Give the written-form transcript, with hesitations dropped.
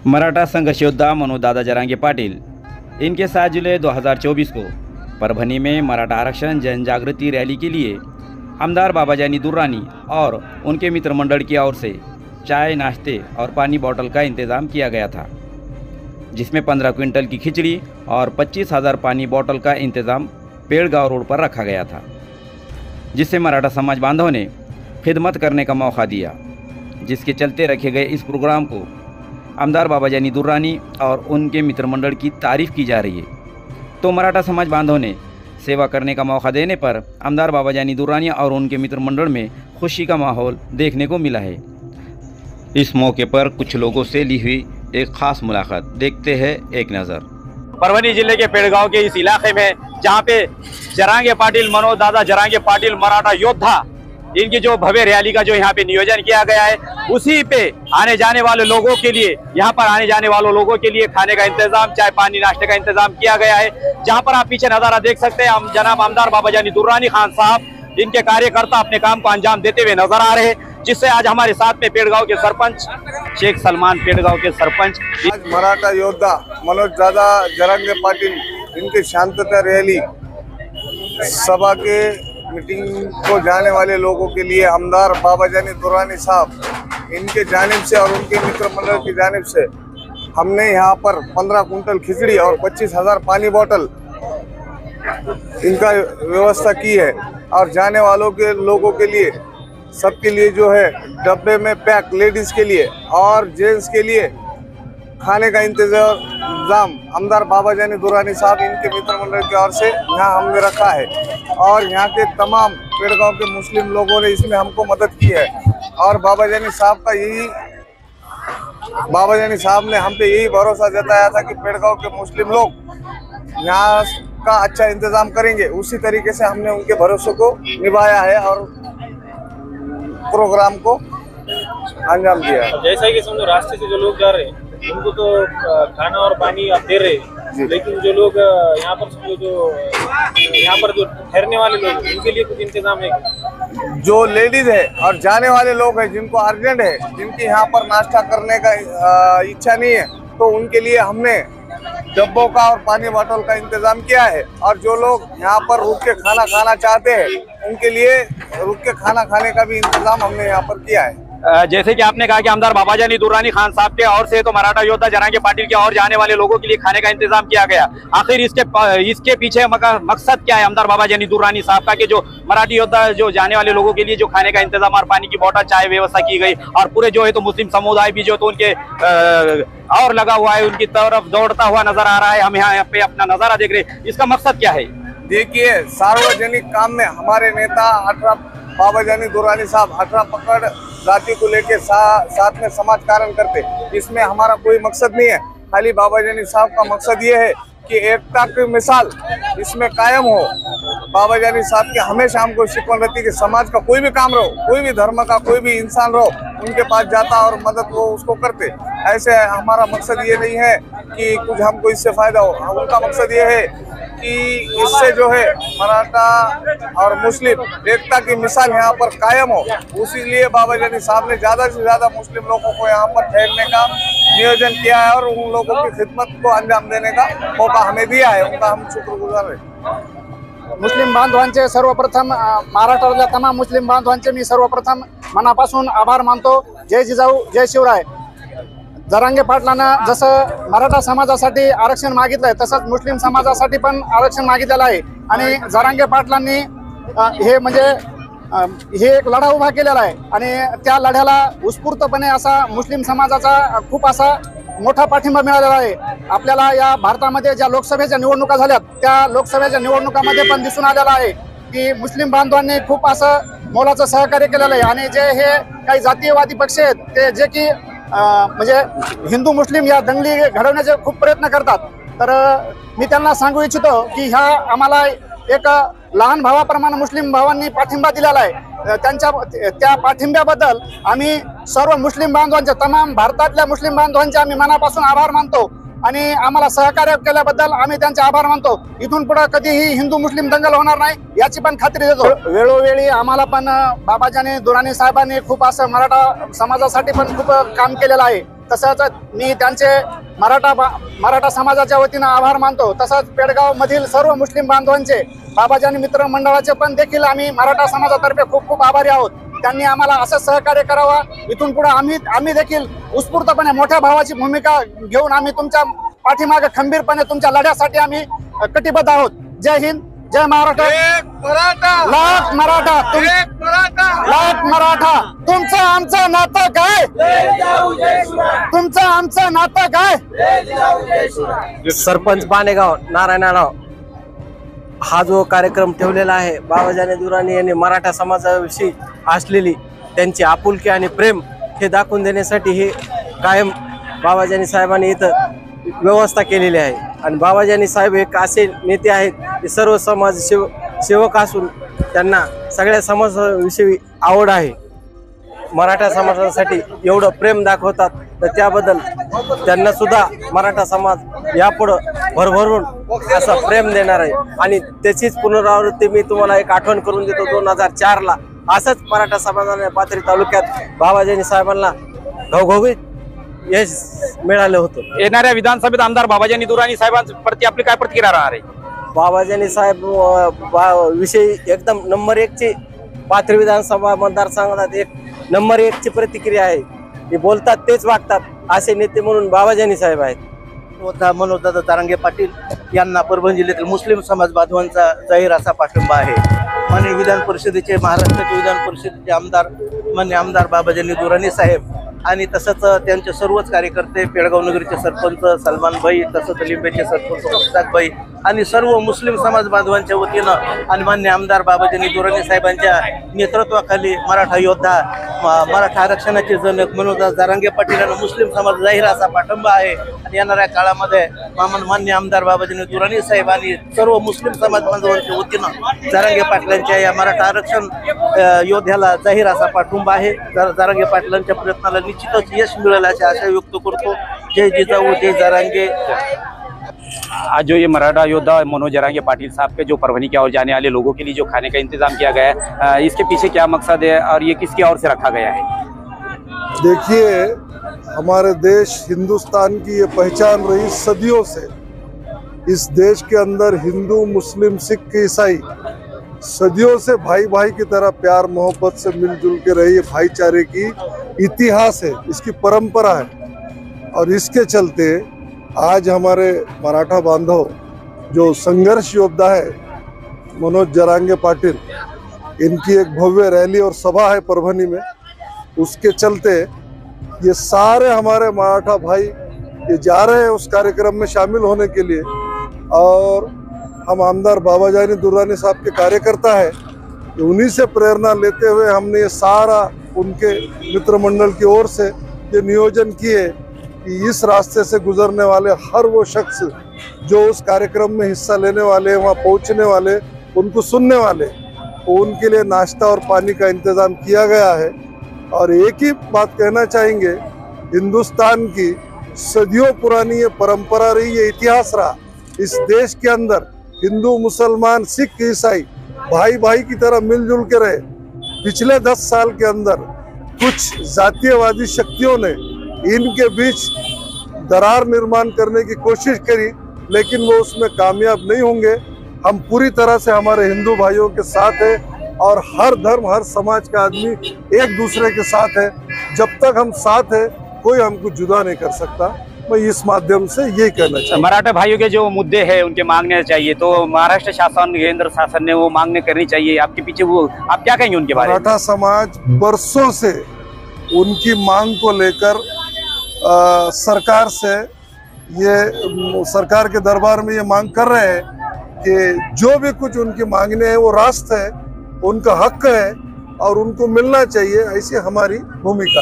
मराठा संघर्ष योद्धा मनोजदादा जरांगे पाटिल इनके 7 जुलाई 2024 को परभनी में मराठा आरक्षण जन जागृति रैली के लिए आमदार बाबाजानी दुर्रानी और उनके मित्र मंडल की ओर से चाय, नाश्ते और पानी बोतल का इंतज़ाम किया गया था, जिसमें 15 क्विंटल की खिचड़ी और 25,000 पानी बोतल का इंतज़ाम पेड़गांव रोड पर रखा गया था, जिससे मराठा समाज बांधवों ने खिदमत करने का मौका दिया, जिसके चलते रखे गए इस प्रोग्राम को आमदार बाबाजानी दुर्रानी और उनके मित्र मंडल की तारीफ़ की जा रही है। तो मराठा समाज बांधवों ने सेवा करने का मौका देने पर आमदार बाबाजानी दुर्रानी और उनके मित्र मंडल में खुशी का माहौल देखने को मिला है। इस मौके पर कुछ लोगों से ली हुई एक खास मुलाकात देखते हैं एक नज़र। परभनी जिले के पेड़गांव के इस इलाके में जहां पे जरांगे पाटिल, मनोजदादा जरांगे पाटिल मराठा योद्धा, इनकी जो भव्य रैली का जो यहाँ पे नियोजन किया गया है, उसी पे आने जाने वाले लोगों के लिए, यहाँ पर आने जाने वाले लोगों के लिए खाने का इंतजाम, चाय पानी नाश्ते का इंतजाम किया गया है। जहाँ पर आप पीछे नजारा देख सकते हैं, जनाब आमदार बाबाजानी दुर्रानी खान साहब, इनके कार्यकर्ता अपने काम को अंजाम देते हुए नजर आ रहे हैं, जिससे आज हमारे साथ में पेड़गांव के सरपंच शेख सलमान, पेड़गांव के सरपंच आज मराठा योद्धा मनोजदादा जरांगे पाटिल इनके शांतता रैली सभा के मीटिंग को जाने वाले लोगों के लिए आमदार बाबाजानी दुर्रानी साहब इनके जानिब से और उनके मित्र मंडल की जानिब से हमने यहाँ पर 15 कुंटल खिचड़ी और 25,000 पानी बोतल इनका व्यवस्था की है। और जाने वालों के लोगों के लिए सबके लिए जो है डब्बे में पैक, लेडीज़ के लिए और जेंट्स के लिए खाने का इंतजाम आमदार बाबाजानी दुर्रानी साहब इनके मित्र मंडल की ओर से यहाँ हमने रखा है। और यहाँ के तमाम पेड़गांव के मुस्लिम लोगों ने इसमें हमको मदद की है। और बाबाजानी साहब ने हम पे यही भरोसा जताया था कि पेड़गांव के मुस्लिम लोग यहाँ का अच्छा इंतजाम करेंगे। उसी तरीके से हमने उनके भरोसे को निभाया है और प्रोग्राम को अंजाम दिया है। जैसा कि समझो रास्ते से जो लोग जा रहे हैं उनको तो खाना और पानी आप दे रहे हैं, लेकिन जो लोग यहाँ पर समझो जो ठहरने वाले लोग उनके लिए कुछ इंतजाम है? जो लेडीज है और जाने वाले लोग हैं जिनको अर्जेंट है, जिनकी यहाँ पर नाश्ता करने का इच्छा नहीं है, तो उनके लिए हमने डब्बों का और पानी बोतल का इंतजाम किया है। और जो लोग यहाँ पर रुक के खाना खाना चाहते हैं उनके लिए रुक के खाना खाने का भी इंतजाम हमने यहाँ पर किया है। जैसे कि आपने कहा कि आमदार बाबाजानी दुर्रानी खान साहब के और से तो मराठा योद्धा जरांगे पाटिल के और जाने वाले लोगों के लिए खाने का इंतजाम किया गया। आखिर इसके पीछे मकसद क्या है आमदार बाबाजानी दुर्रानी साहब का, कि जो मराठी योद्धा जो जाने वाले लोगों के लिए जो खाने का इंतजाम और पानी की बोतल, चाय व्यवस्था की गई, और पूरे जो है तो मुस्लिम समुदाय भी जो तो उनके और लगा हुआ है, उनकी तरफ दौड़ता हुआ नजर आ रहा है। हम यहाँ पे अपना नजारा देख रहे हैं, इसका मकसद क्या है? देखिए, सार्वजनिक काम में हमारे नेता 18 बाबाजानी दुर्रानी साहब 18 पकड़ जाति को लेके साथ में समाज कारण करते। इसमें हमारा कोई मकसद नहीं है, खाली बाबाजानी साहब का मकसद ये है कि एकता की मिसाल इसमें कायम हो। बाबाजानी साहब के हमेशा हमको शिकवन रहती कि समाज का कोई भी काम रहो, कोई भी धर्म का कोई भी इंसान रहो, उनके पास जाता और मदद वो उसको करते। ऐसे हमारा मकसद ये नहीं है कि कुछ हमको इससे फायदा हो। उनका मकसद ये है कि इससे जो है मराठा और मुस्लिम एकता की मिसाल यहाँ पर कायम हो। उसी लिए बाबाजानी साहब ने ज़्यादा से ज़्यादा मुस्लिम लोगों को यहाँ पर ठहरने का नियोजन किया है और उन लोगों की खिदमत को अंजाम देने का मौका हमें दिया है। उनका हम शुक्रगुजार हैं। मुस्लिम बांधवांचे सर्वप्रथम, महाराष्ट्रातल्या तमाम मुस्लिम बांधवांचे मी सर्वप्रथम मनापासून आभार मानतो। जय जिजाऊ, जय शिवराय। जरांगे पाटलांना जसं मराठा समाजासाठी आरक्षण मागितलंय तसंच मुस्लिम समाजासाठी पण आरक्षण मागितलेलं आहे। आणि जरांगे पाटलांनी हे म्हणजे हे एक लढा उभा केलेला आहे आणि त्या लढ्याला उत्स्फूर्तपणे असा मुस्लिम समाजाचा खूप असा मोठा पाठिंबा मिळालेला आहे। आपल्याला या भारतामध्ये ज्या लोकसभेच्या निवडणुका झाल्यात त्या लोकसभेच्या निवडणुकामध्ये पण दिसून आलेला आहे की मुस्लिम बांधवांनी खूप असं मोलाचं सहकार्य केलेलं आहे। आणि जे हे काही जातीयवादी पक्ष आहेत ते जे की म्हणजे हिंदू मुस्लिम या दंगली घडवण्याचे खूप प्रयत्न करतात, तर मी त्यांना सांगू इच्छितो की ह्या आम्हाला एक लहान भावाप्रमाणे मुस्लिम भावांनी पाठिंबा दिलेला आहे। त्या पाठिंब्याबद्दल आम्ही सर्व मुस्लिम बांधवांचे, तमाम भारतातल्या मुस्लिम बांधवांचे आम्ही मनापासून आभार मानतो आणि आम्हाला सहकार्य केल्याबद्दल आम्ही त्यांचे आभार मानतो। इथून पुढे कधीही हिंदू मुस्लिम दंगल होणार नाही याची पण खात्री देतो। वेळोवेळी आम्हाला पण बाबाजानी दुर्रानी साहेबांनी खूप असं मराठा समाजासाठी पण खूप काम केलेलं आहे। तसंच मी त्यांचे मराठा समाजाच्या वतीनं आभार मानतो। तसंच पेडगाव मधील सर्व मुस्लिम बांधवांचे, बाबाजानी मित्र मंडळाचे पण देखील आम्ही मराठा समाजातर्फे खूप खूप आभारी आहोत। त्यांनी आम्हाला असं सहकार्य करावा। इथून पुढे आम्ही देखील उत्स्फूर्तपणे मोठ्या भावाची भूमिका घेऊन आम्ही तुमच्या पाठीमागे खंबीरपणे तुमच्या लढ्यासाठी आम्ही कटिबद्ध आहोत। जय हिंद, जय महाराष्ट्र, लाख मराठा, लाख मराठा। तुमचं आमचं नातं काय? तुमचं आमचं नातं काय? सरपंच बाणेगाव नारायणराव हा जो कार्यक्रम ठेवलेला आहे, बाबाजानी दुराणी यांनी मराठा समाजाविषयी असलेली त्यांची आपुलकी आणि प्रेम हे दाखवून देण्यासाठी हे कायम बाबाजानी साहेबांनी इथं व्यवस्था केलेली आहे। आणि बाबाजानी साहेब एक असे नेते आहेत ते सर्व समाज सेवक असून त्यांना सगळ्या समाजाविषयी आवड आहे। मराठा समाजासाठी एवढं प्रेम दाखवतात, तर त्याबद्दल त्यांना सुद्धा मराठा समाज यापुढं भरभरून असं प्रेम देणार आहे। आणि त्याचीच पुनरावृत्ती मी तुम्हाला एक आठवण करून देतो। 2004ला असंच मराठा समाजाने पाथरी तालुक्यात बाबाजानी साहेबांना घवघवीत यश मिळालं होतं। येणाऱ्या विधानसभेत आमदार बाबाजानी दुराणी साहेबांप्रती आपली काय प्रतिक्रिया राहणार आहे? बाबाजानी साहेब विषयी एकदम नंबर 1 ची पाथरी विधानसभा मतदारसंघात एक नंबर 1 ची प्रतिक्रिया आहे। ते बोलतात तेच वागतात असे नेते म्हणून बाबाजानी साहेब आहेत। मनोजदादा जरांगे पाटील यांना परभणी जिल्ह्यातील मुस्लिम समाज बांधवांचा जाहीर असा पाठिंबा आहे। माननीय विधान परिषदेचे, महाराष्ट्राचे विधान परिषदेचे आमदार माननीय आमदार बाबाजानी दुराणी साहेब आणि तसंच त्यांचे सर्वच कार्यकर्ते, पेडगाव नगरीचे सरपंच सलमान भाई, तसंच लिंबेचे सरपंच मुश्ताक भाई आणि सर्व मुस्लिम समाज बांधवांच्या वतीनं आणि मान्य आमदार बाबाजानी दुराणी साहेबांच्या नेतृत्वाखाली मराठा योद्धा, मराठा आरक्षणाचे जनक मनोजदादा जरांगे पाटील यांना मुस्लिम समाज जाहीर असा पाठिंबा आहे। आणि येणाऱ्या काळामध्ये मान्य आमदार बाबाजानी दुराणी साहेब आणि सर्व मुस्लिम समाज बांधवांच्या वतीनं जरांगे पाटलांच्या या मराठा आरक्षण योद्ध्याला जाहीर असा पाठिंबा आहे। जरांगे पाटलांच्या प्रयत्नाला निश्चितच यश मिळेल अशी आशा व्यक्त करतो। जय जिजाऊ, जय जरांगे। आज जो ये मराठा योद्धा मनोज जरांगे पाटिल साहब के जो परभनी की ओर जाने वाले लोगों के लिए जो खाने का इंतजाम किया गया है, इसके पीछे क्या मकसद है और ये किसकी ओर से रखा गया है? देखिए, हमारे देश हिंदुस्तान की ये पहचान रही सदियों से। इस देश के अंदर हिंदू, मुस्लिम, सिख, ईसाई सदियों से भाई भाई की तरह प्यार मोहब्बत से मिलजुल के रही। ये भाईचारे की इतिहास है, इसकी परंपरा है। और इसके चलते आज हमारे मराठा बांधव जो संघर्ष योद्धा है मनोज जरांगे पाटिल, इनकी एक भव्य रैली और सभा है परभनी में। उसके चलते ये सारे हमारे मराठा भाई ये जा रहे हैं उस कार्यक्रम में शामिल होने के लिए। और हम आमदार बाबाजानी दुरानी साहब के कार्यकर्ता है, उन्हीं से प्रेरणा लेते हुए हमने ये सारा उनके मित्र मंडल की ओर से ये नियोजन किए कि इस रास्ते से गुजरने वाले हर वो शख्स जो उस कार्यक्रम में हिस्सा लेने वाले, वहाँ पहुँचने वाले, उनको सुनने वाले, उनके लिए नाश्ता और पानी का इंतज़ाम किया गया है। और एक ही बात कहना चाहेंगे, हिंदुस्तान की सदियों पुरानी ये परंपरा रही, ये इतिहास रहा। इस देश के अंदर हिंदू, मुसलमान, सिख, ईसाई भाई भाई की तरह मिलजुल के रहे। पिछले 10 साल के अंदर कुछ जातीयवादी शक्तियों ने इनके बीच दरार निर्माण करने की कोशिश करी, लेकिन वो उसमें कामयाब नहीं होंगे। हम पूरी तरह से हमारे हिंदू भाइयों के साथ है और हर धर्म, हर समाज का आदमी एक दूसरे के साथ है। जब तक हम साथ है, कोई हमको जुदा नहीं कर सकता। मैं इस माध्यम से यही कहना चाहूँ। मराठा भाइयों के जो मुद्दे हैं उनके मांगने चाहिए, तो महाराष्ट्र शासन, केंद्र शासन ने वो मांगने करनी चाहिए। आपके पीछे वो आप क्या कहेंगे उनके बारे में? मराठा समाज बरसों से उनकी मांग को लेकर सरकार से सरकार के दरबार में ये मांग कर रहे हैं कि जो भी कुछ उनकी मांगने हैं वो रास्त है, उनका हक है और उनको मिलना चाहिए। ऐसी हमारी भूमिका है।